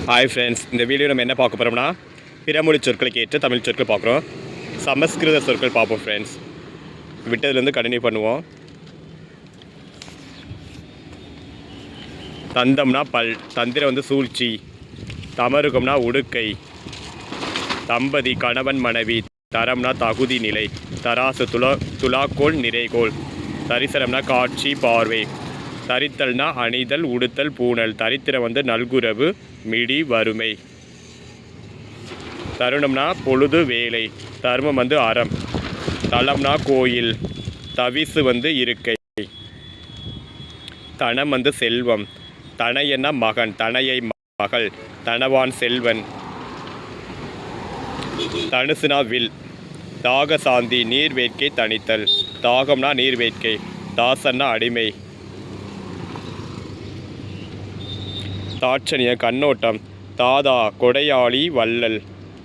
Hi friends, இந்த video நம்ம என்ன பார்க்க போகிறோம்னா பிறமொழி சொற்களுக்கு ஏற்ற தமிழ் சொற்கள் பார்க்குறோம். சமஸ்கிருத சொற்கள் பார்ப்போம் ஃப்ரெண்ட்ஸ். விட்டதுலேருந்து கண்டினியூ பண்ணுவோம். தந்தம்னா பல், தந்திரம் வந்து சூழ்ச்சி, தமருகம்னா உடுக்கை, தம்பதி கணவன் மனைவி, தரம்னா தகுதி நிலை, தராசு துலாக்கோல் நிறைகோல், தரிசனம்னா காட்சி பார்வை, தரித்தல்னா அணிதல் உடுத்தல் பூணல், தரித்திரம் வந்து நல்குரவு மிடி வறுமை, தருணம்னா பொழுது வேலை, தர்மம் வந்து அறம், தளம்னா கோயில், தவிசு வந்து இருக்கை, தனம் வந்து செல்வம், தனையன்னா மகன், தனையை மகள், தனவான் செல்வன், தனுசுனா வில், தாக சாந்தி நீர் வேட்கை தணித்தல், தாகம்னா நீர் வேட்கை, தாசன்னா அடிமை, தாட்சணிய கண்ணோட்டம், தாதா கொடையாளி வள்ளல்,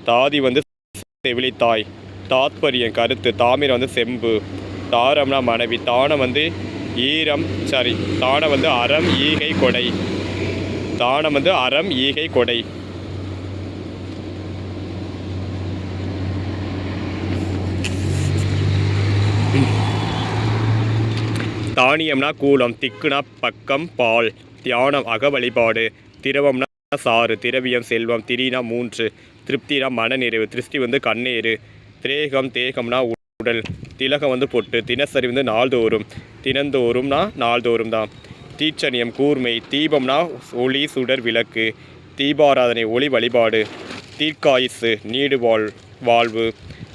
தாதி வந்து செவிலித்தாய், தாத்பரியம் கருத்து, தாமிரம் வந்து செம்பு, தாரம்னா மனைவி, தானம் வந்து தானம் வந்து அறம் ஈகை கொடை, தானம் வந்து அறம் ஈகை கொடை, தானியம்னா கூலம், திக்குனா பக்கம் பால், தியானம் அக வழிபாடு, திரவம்னா சாறு, திரவியம் செல்வம், திரினா மூன்று, திருப்தினா மனநிறைவு, திருஷ்டி வந்து கண்ணேறு, திரேகம் தேகம்னா உடல், திலகம் வந்து பொட்டு, தினசரி வந்து நாள்தோறும், தினந்தோறும்னா நாள்தோறும் தான், தீட்சணியம் கூர்மை, தீபம்னா ஒளி சுடர் விளக்கு, தீபாராதனை ஒளி வழிபாடு, தீர்க்காயுசு நீடு வாழ்வு,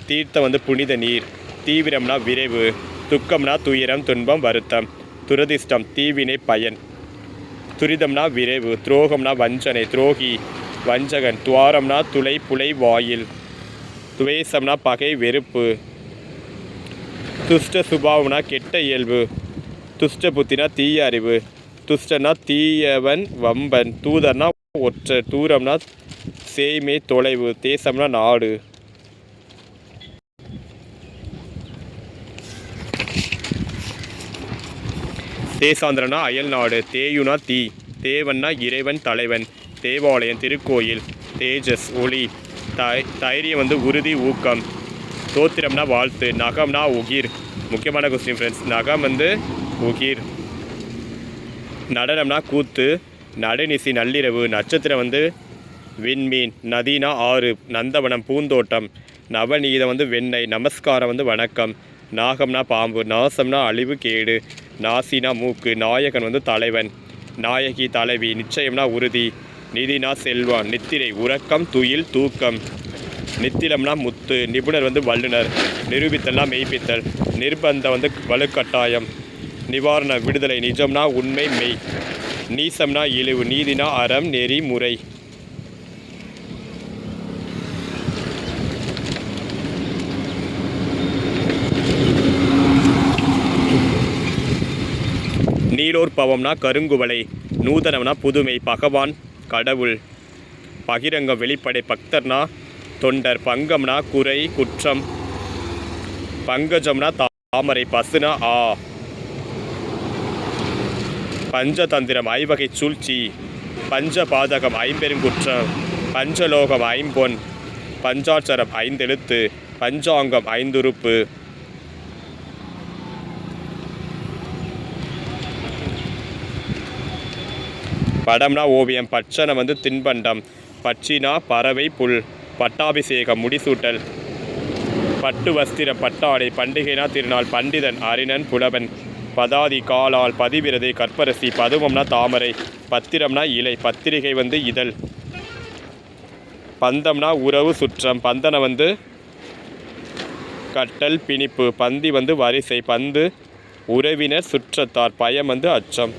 தீர்த்தம் வந்து புனித நீர், தீவிரம்னா விரைவு, துக்கம்னா துயரம் துன்பம் வருத்தம், துரதிர்ஷ்டம் தீவினை பயன், துரிதம்னா விரைவு, துரோகம்னா வஞ்சனை துரோகி வஞ்சகன், துவாரம்னா துளை புலை வாயில், துவேசம்னா பகை வெறுப்பு, துஷ்ட சுபாவம்னா கெட்ட இயல்பு, துஷ்ட புத்தினா தீய அறிவு, துஷ்டனா தீயவன் வம்பன், தூதர்னா ஒற்ற, தூரம்னா சேய்மை தொலைவு, தேசம்னா நாடு, தேசாந்திரனா அயல் நாடு, தேயுனா தீ, தேவன்னா இறைவன் தலைவன், தேவாலயம் திருக்கோயில், தேஜஸ் ஒளி, தைரியம் வந்து உறுதி ஊக்கம், தோத்திரம்னா வாழ்த்து, நகம்னா உகிர், முக்கியமான கொஸ்டின் ஃப்ரெண்ட்ஸ், நகம் வந்து உகிர், நடனம்னா கூத்து, நடுநிசி நள்ளிரவு, நட்சத்திரம் வந்து விண்மீன், நதினா ஆறு, நந்தவனம் பூந்தோட்டம், நவநீதம் வந்து வெண்ணெய், நமஸ்காரம் வந்து வணக்கம், நாகம்னா பாம்பு, நாசம்னா அழிவு கேடு, நாசினா மூக்கு, நாயகன் வந்து தலைவன், நாயகி தலைவி, நிச்சயம்னா உறுதி, நிதினா செல்வம், நித்திரை உறக்கம் துயில் தூக்கம், நித்திலம்னா முத்து, நிபுணர் வந்து வல்லுனர், நிரூபித்தல்னா மெய்ப்பித்தல், நிர்பந்தம் வந்து வலுக்கட்டாயம், நிவாரண விடுதலை, நிஜம்னா உண்மை மெய், நீசம்னா இழிவு, நீதினா அறம் நெறி முறை, நீலோர் பவம்னா கருங்குவளை, நூதனம்னா புதுமை, பகவான் கடவுள், பகிரங்கம் வெளிப்படை, பக்தர்னா தொண்டர், பங்கம்னா குறை குற்றம், பங்கஜம்னா தாமரை, பசுனா ஆ, பஞ்சதந்திரம் ஐவகை சூழ்ச்சி, பஞ்சபாதகம் ஐம்பெருங்குற்றம், பஞ்சலோகம் ஐம்பொன், பஞ்சாட்சரம் ஐந்தெழுத்து, பஞ்சாங்கம் ஐந்துறுப்பு, படம்னா ஓவியம், பட்சணம் வந்து தின்பண்டம், பட்சினா பறவை புல், பட்டாபிஷேகம் முடிசூட்டல், பட்டு வஸ்திரம் பட்டாடை, பண்டிகைனா திருநாள், பண்டிதன் அறிஞன் புலவன், பதாதி காலால் பதிவிரதை கற்பரசி, பதுமம்னா தாமரை, பத்திரம்னா இலை, பத்திரிகை வந்து இதழ், பந்தம்னா உறவு சுற்றம், பந்தன வந்து கட்டல் பிணிப்பு, பந்தி வந்து வரிசை, பந்து உறவினர் சுற்றத்தார், பயம் வந்து அச்சம்.